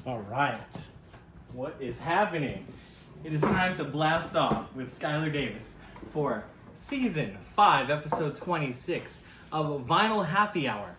All right, what is happening? It is time to blast off with Skylar Davis for Season 5, Episode 26 of Vinyl Happy Hour.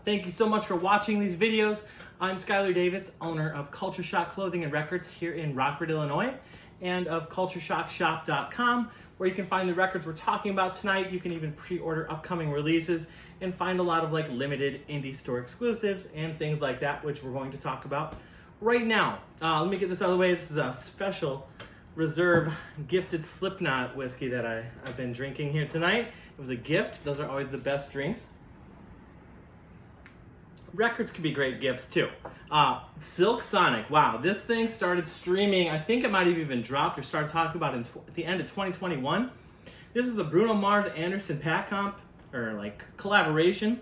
Thank you so much for watching these videos. I'm Skylar Davis, owner of Culture Shock Clothing and Records here in Rockford, Illinois, and of CultureShockShop.com, where you can find the records we're talking about tonight. You can even pre-order upcoming releases and find a lot of limited indie store exclusives and things like that, which we're going to talk about right now. Let me get this out of the way. This is a special reserve gifted Slipknot whiskey that I've been drinking here tonight. It was a gift. Those are always the best drinks. Records can be great gifts too. Silk Sonic, wow, this thing started streaming. I think it might have even dropped or started talking about at the end of 2021. This is the Bruno Mars Anderson .Paak comp, or collaboration.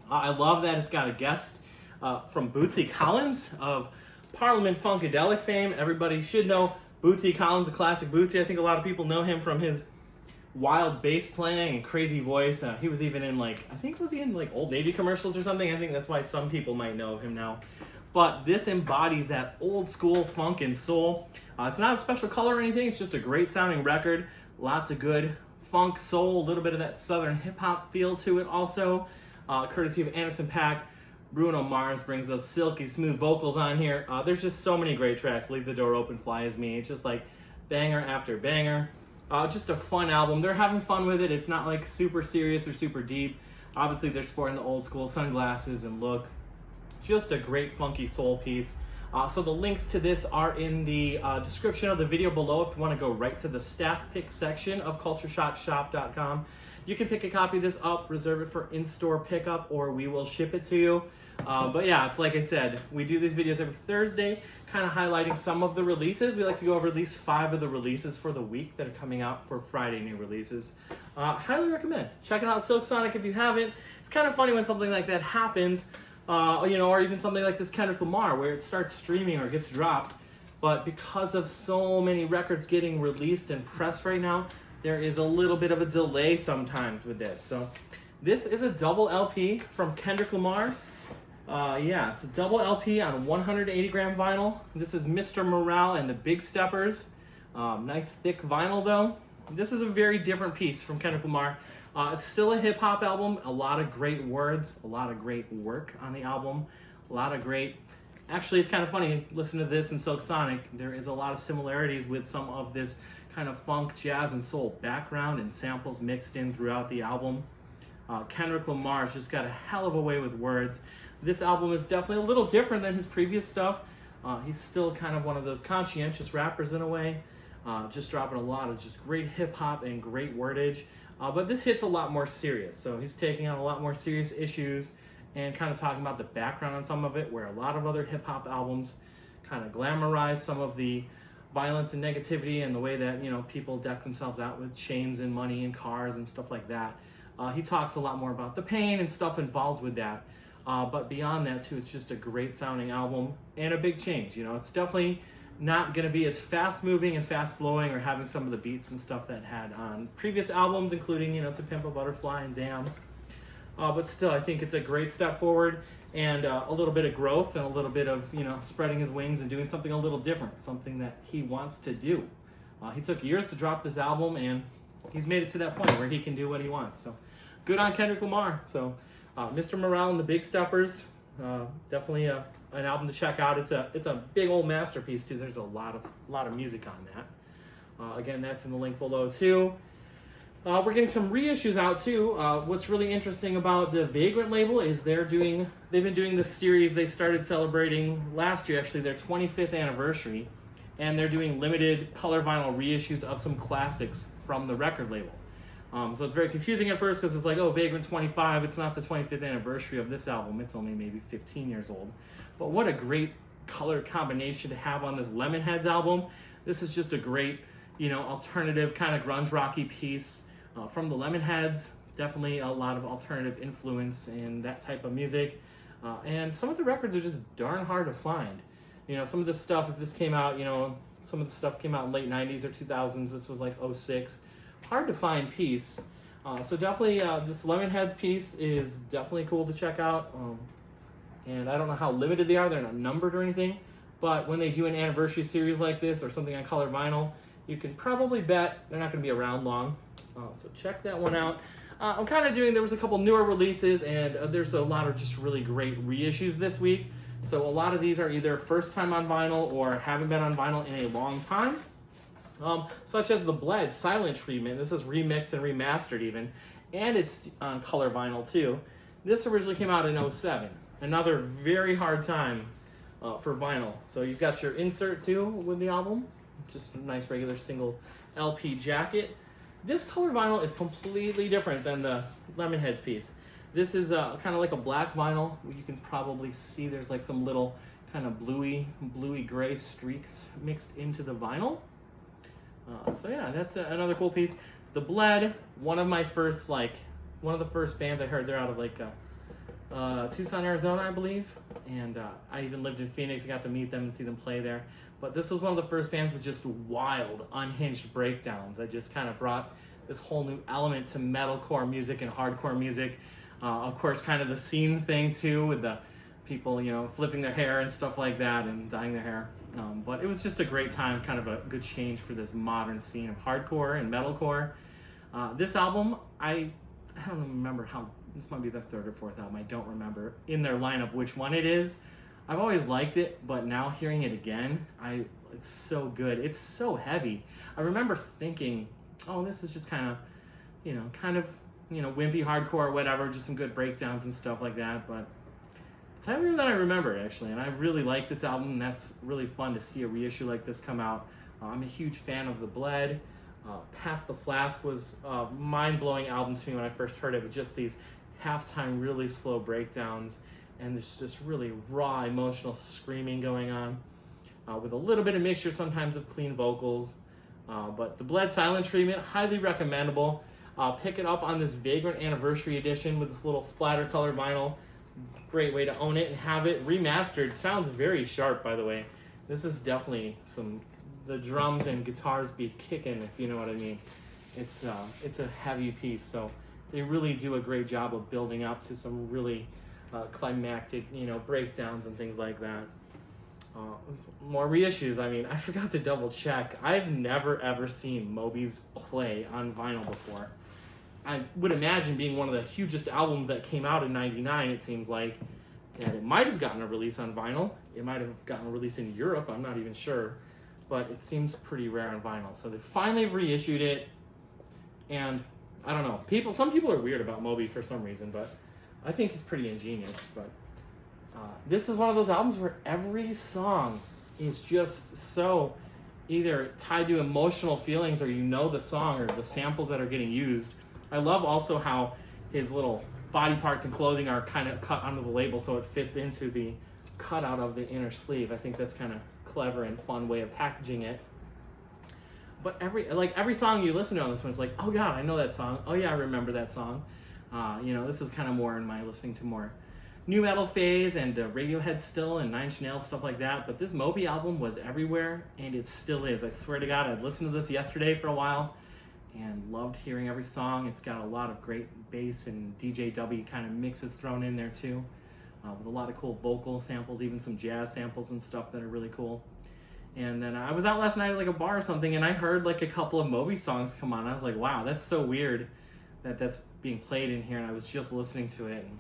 I love that it's got a guest from Bootsy Collins of Parliament Funkadelic fame. Everybody should know Bootsy Collins, a classic Bootsy. I think a lot of people know him from his wild bass playing and crazy voice. He was even in I think was he in Old Navy commercials or something? I think that's why some people might know him now. But this embodies that old school funk and soul. It's not a special color or anything. It's just a great sounding record. Lots of good funk, soul, a little bit of that southern hip hop feel to it also. Courtesy of Anderson .Paak. Bruno Mars brings those silky smooth vocals on here. There's just so many great tracks. Leave the Door Open, Fly As Me. It's just banger after banger. Just a fun album. They're having fun with it. It's not super serious or super deep. Obviously they're sporting the old school sunglasses and look. Just a great funky soul piece. So the links to this are in the description of the video below if you want to go right to the staff pick section of CultureShockShop.com. You can pick a copy of this up, reserve it for in-store pickup, or we will ship it to you. But yeah, it's like I said, we do these videos every Thursday, kind of highlighting some of the releases. We like to go over at least 5 of the releases for the week that are coming out for Friday new releases. Highly recommend checking out Silk Sonic if you haven't. It's kind of funny when something like that happens, or even something like this Kendrick Lamar, where it starts streaming or gets dropped. But because of so many records getting released and pressed right now, there is a little bit of a delay sometimes with this. So this is a double LP from Kendrick Lamar. Yeah, it's a double LP on 180 gram vinyl. This is Mr. Morale and the Big Steppers. Nice thick vinyl though. This is a very different piece from Kendrick Lamar. It's still a hip hop album. A lot of great words, a lot of great work on the album. A lot of great, actually it's kind of funny, listen to this in Silk Sonic. There is a lot of similarities with some of this kind of funk, jazz, and soul background and samples mixed in throughout the album. Kendrick Lamar's just got a hell of a way with words. This album is definitely a little different than his previous stuff. He's still kind of one of those conscientious rappers in a way, just dropping a lot of just great hip hop and great wordage. But this hits a lot more serious. So he's taking on a lot more serious issues and kind of talking about the background on some of it, where a lot of other hip hop albums kind of glamorize some of the violence and negativity and the way that, people deck themselves out with chains and money and cars and stuff like that. He talks a lot more about the pain and stuff involved with that. But beyond that too, it's just a great sounding album and a big change. It's definitely not going to be as fast moving and fast flowing or having some of the beats and stuff that had on previous albums, including, To Pimp a Butterfly and Damn. But still, I think it's a great step forward and a little bit of growth and a little bit of, spreading his wings and doing something a little different, something that he wants to do. He took years to drop this album and he's made it to that point where he can do what he wants. So good on Kendrick Lamar. So Mr. Morale and the Big Steppers, definitely an album to check out. It's a big old masterpiece too. There's a lot of music on that. Again, that's in the link below too. We're getting some reissues out too. What's really interesting about the Vagrant label is they've been doing this series. They started celebrating last year, actually, their 25th anniversary, and they're doing limited color vinyl reissues of some classics from the record label. So it's very confusing at first because it's Vagrant 25, it's not the 25th anniversary of this album, it's only maybe 15 years old. But what a great color combination to have on this Lemonheads album. This is just a great, alternative kind of grunge rocky piece from the Lemonheads. Definitely a lot of alternative influence in that type of music. And some of the records are just darn hard to find. Some of the stuff, if this came out, some of the stuff came out in late 90s or 2000s, this was 06. Hard to find piece. So definitely this Lemonheads piece is definitely cool to check out. And I don't know how limited they are. They're not numbered or anything. but when they do an anniversary series like this or something on color vinyl, you can probably bet they're not going to be around long. So check that one out. I'm kind of there was a couple newer releases, and there's a lot of just really great reissues this week. So a lot of these are either first time on vinyl or haven't been on vinyl in a long time. Such as the Bled Silent Treatment. This is remixed and remastered even, and it's on color vinyl too. This originally came out in 2007. Another very hard time for vinyl. So you've got your insert too with the album, just a nice regular single LP jacket. This color vinyl is completely different than the Lemonheads piece. This is kind of like a black vinyl. You can probably see there's like some little kind of bluey gray streaks mixed into the vinyl. So yeah, that's another cool piece. The Bled, one of the first bands I heard. They're out of Tucson, Arizona, I believe. And I even lived in Phoenix and got to meet them and see them play there. But this was one of the first bands with just wild, unhinged breakdowns that just kind of brought this whole new element to metalcore music and hardcore music. Of course, kind of the scene thing too, with the people, flipping their hair and stuff like that and dyeing their hair. But it was just a great time, kind of a good change for this modern scene of hardcore and metalcore. This album, I don't remember this might be their third or fourth album, I don't remember in their lineup which one it is. I've always liked it, but now hearing it again, it's so good. It's so heavy. I remember thinking, oh, this is just kind of wimpy hardcore or whatever, just some good breakdowns and stuff like that, but it's heavier than I remember, actually, and I really like this album, and that's really fun to see a reissue like this come out. I'm a huge fan of the Bled. Past the Flask was a mind-blowing album to me when I first heard it, with just these halftime, really slow breakdowns, and there's just really raw, emotional screaming going on, with a little bit of mixture sometimes of clean vocals. But the Bled Silent Treatment, highly recommendable. Pick it up on this Vagrant Anniversary Edition with this little splatter color vinyl. Great way to own it and have it remastered. Sounds very sharp, by the way. This is definitely the drums and guitars be kicking, if you know what I mean. It's a heavy piece, so they really do a great job of building up to some really climactic, breakdowns and things like that. More reissues. I forgot to double check. I've never ever seen Moby's play on vinyl before. I would imagine, being one of the hugest albums that came out in '99, it seems like, that it might have gotten a release on vinyl. It might have gotten a release in Europe, I'm not even sure. But it seems pretty rare on vinyl. So they finally reissued it, and I don't know. Some people are weird about Moby for some reason, but I think he's pretty ingenious. But this is one of those albums where every song is just so either tied to emotional feelings, or the song or the samples that are getting used. I love also how his little body parts and clothing are kind of cut onto the label so it fits into the cutout of the inner sleeve. I think that's kind of clever and fun way of packaging it. But every song you listen to on this one, it's like, oh god, I know that song. Oh yeah, I remember that song. This is kind of more in my listening to more new metal phase, and Radiohead still, and Nine Inch Nails, stuff like that. But this Moby album was everywhere, and it still is. I swear to God, I'd listened to this yesterday for a while and loved hearing every song. It's got a lot of great bass and DJW kind of mixes thrown in there too, with a lot of cool vocal samples, even some jazz samples and stuff that are really cool. And then I was out last night at a bar or something, and I heard a couple of Moby songs come on. I was like, wow, that's so weird that that's being played in here, and I was just listening to it. And,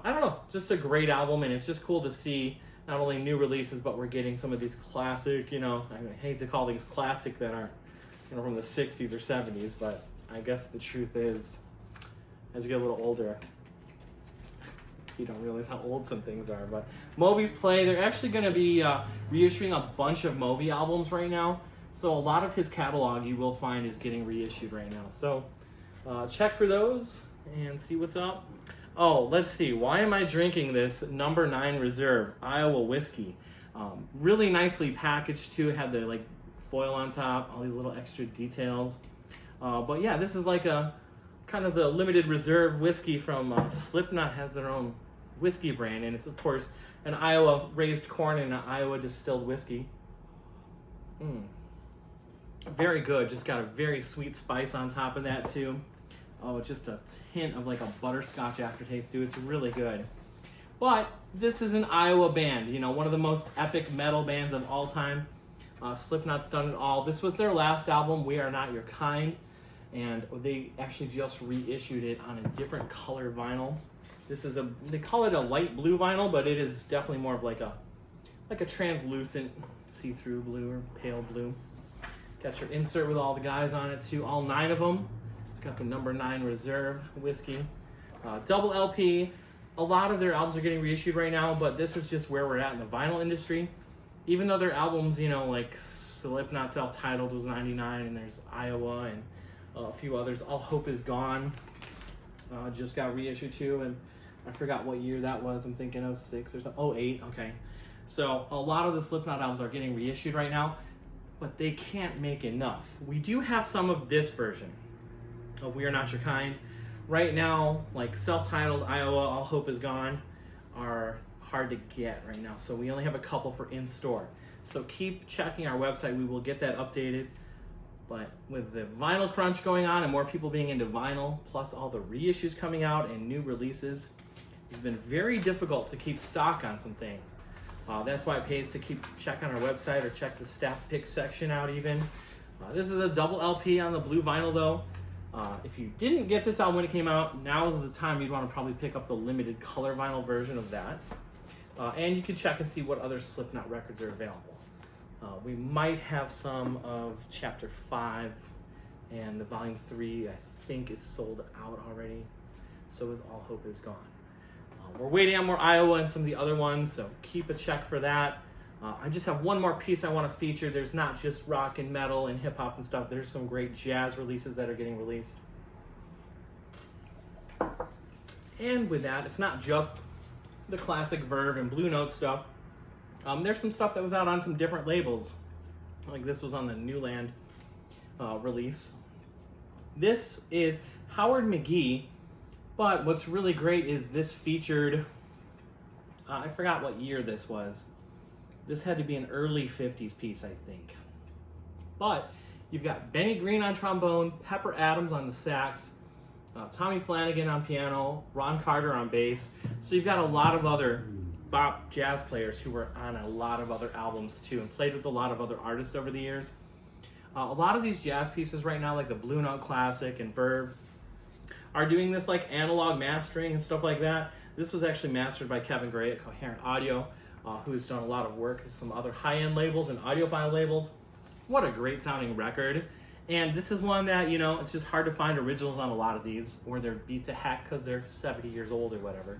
I don't know, just a great album, and it's just cool to see not only new releases, but we're getting some of these classic, I hate to call these classic that are, from the 60s or 70s, but I guess the truth is, as you get a little older, you don't realize how old some things are. But Moby's play, they're actually going to be reissuing a bunch of Moby albums right now, so a lot of his catalog you will find is getting reissued right now. So check for those and see what's up. Oh, let's see. Why am I drinking this number 9 Reserve Iowa whiskey? Really nicely packaged too. It had the foil on top, all these little extra details. But yeah, this is a kind of the limited reserve whiskey from Slipknot. Has their own whiskey brand, and it's of course an Iowa raised corn and an Iowa distilled whiskey. Very good. Just got a very sweet spice on top of that too. Oh, just a hint of a butterscotch aftertaste too. It's really good. But This is an Iowa band, you know, one of the most epic metal bands of all time. Slipknot's done it all. This was their last album, We Are Not Your Kind, and they actually just reissued it on a different color vinyl. This is they call it a light blue vinyl, but it is definitely more of like a translucent see-through blue or pale blue. Got your insert with all the guys on it too, all 9 of them. It's got the number 9 Reserve whiskey. Double LP. A lot of their albums are getting reissued right now, but this is just where we're at in the vinyl industry. Even though their albums, you know, like Slipknot self-titled was 99, and there's Iowa and a few others. All Hope Is Gone just got reissued too, and I forgot what year that was. I'm thinking 06 or something. 08, okay. So a lot of the Slipknot albums are getting reissued right now, but they can't make enough. We do have some of this version of We Are Not Your Kind. Right now, like self-titled, Iowa, All Hope Is Gone are hard to get right now. So we only have a couple for in-store. So keep checking our website. We will get that updated. But with the vinyl crunch going on and more people being into vinyl, plus all the reissues coming out and new releases, it's been very difficult to keep stock on some things. That's why it pays to keep checking our website or check the staff picks section out even. This is a double LP on the blue vinyl though. If you didn't get this album when it came out, now is the time you'd want to probably pick up the limited color vinyl version of that. And you can check and see what other Slipknot records are available. We might have some of Chapter 5, and the Volume 3 I think is sold out already. So is All Hope Is Gone. We're waiting on more Iowa and some of the other ones, so keep a check for that. I just have one more piece I want to feature. There's not just rock and metal and hip hop and stuff. There's some great jazz releases that are getting released. And with that, it's not just the classic Verve and Blue Note stuff. There's some stuff that was out on some different labels. Like this was on the Newland release. This is Howard McGhee, but what's really great is this featured, I forgot what year this was. This had to be an early 50s piece, I think. But you've got Benny Green on trombone, Pepper Adams on the sax, Tommy Flanagan on piano, Ron Carter on bass. So you've got a lot of other bop jazz players who were on a lot of other albums too and played with a lot of other artists over the years. A lot of these jazz pieces right now, like the Blue Note Classic and Verve, are doing this like analog mastering and stuff like that. This was actually mastered by Kevin Gray at Coherent Audio, who's done a lot of work with some other high-end labels and audiophile labels. What a great sounding record. And this is one that, you know, it's just hard to find originals on a lot of these, or they're beat to heck because they're 70 years old or whatever.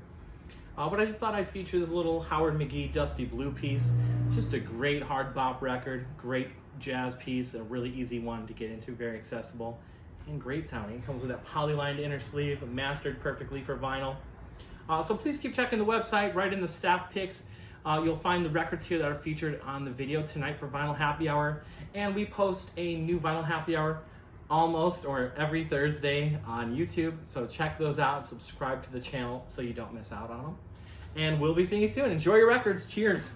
But I just thought I'd feature this little Howard McGhee Dusty Blue piece. Just a great hard bop record, great jazz piece, a really easy one to get into, very accessible, and great sounding. It comes with that polylined inner sleeve, mastered perfectly for vinyl. So please keep checking the website. Right in the staff picks, you'll find the records here that are featured on the video tonight for Vinyl Happy Hour. And we post a new Vinyl Happy Hour almost or every Thursday on YouTube. So check those out, subscribe to the channel so you don't miss out on them. And we'll be seeing you soon. Enjoy your records. Cheers.